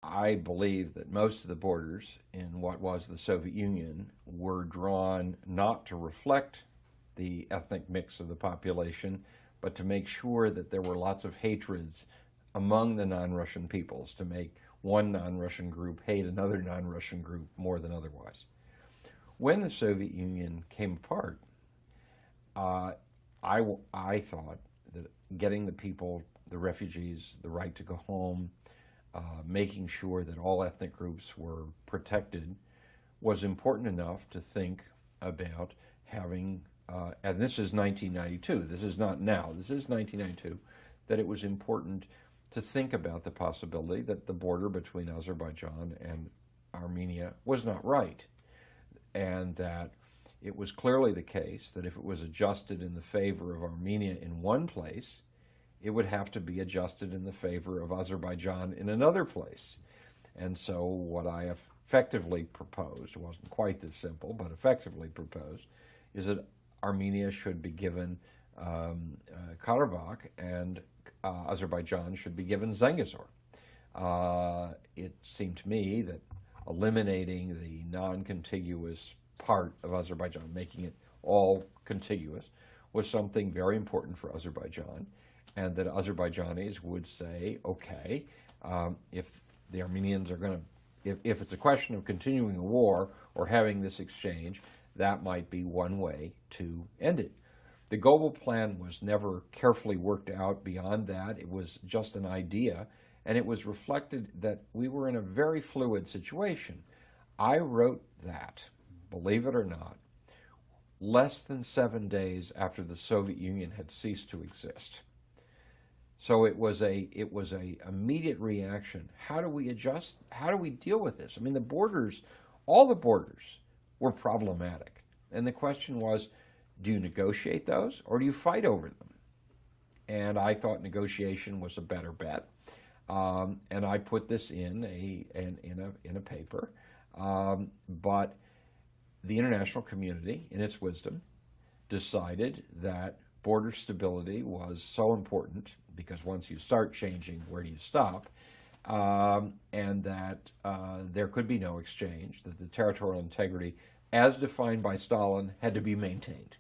I believe that most of the borders in what was the Soviet Union were drawn not to reflect the ethnic mix of the population, but to make sure that there were lots of hatreds among the non-Russian peoples, to make one non-Russian group hate another non-Russian group more than otherwise. When the Soviet Union came apart, I thought that getting the people, the refugees, the right to go home, making sure that all ethnic groups were protected was important enough to think about having, and this is 1992, this is not now, this is 1992, that it was important to think about the possibility that the border between Azerbaijan and Armenia was not right, and that it was clearly the case that if it was adjusted in the favor of Armenia in one place, it would have to be adjusted in the favor of Azerbaijan in another place. And so what I effectively proposed, it wasn't quite this simple, but effectively proposed, is that Armenia should be given Karabakh and Azerbaijan should be given Zengezur. It seemed to me that eliminating the non-contiguous part of Azerbaijan, making it all contiguous, was something very important for Azerbaijan, and that Azerbaijanis would say, okay, if the Armenians are going to, if it's a question of continuing a war or having this exchange, that might be one way to end it. The Goble plan was never carefully worked out beyond that. It was just an idea, and it was reflected that we were in a very fluid situation. I wrote that, believe it or not, less than 7 days after the Soviet Union had ceased to exist. So it was a immediate reaction. How do we adjust? How do we deal with this? I mean, the borders, all the borders were problematic. And the question was, do you negotiate those or do you fight over them? And I thought negotiation was a better bet. And I put this in a paper. But the international community, in its wisdom, decided that border stability was so important, because once you start changing, where do you stop? And that there could be no exchange, that the territorial integrity, as defined by Stalin, had to be maintained.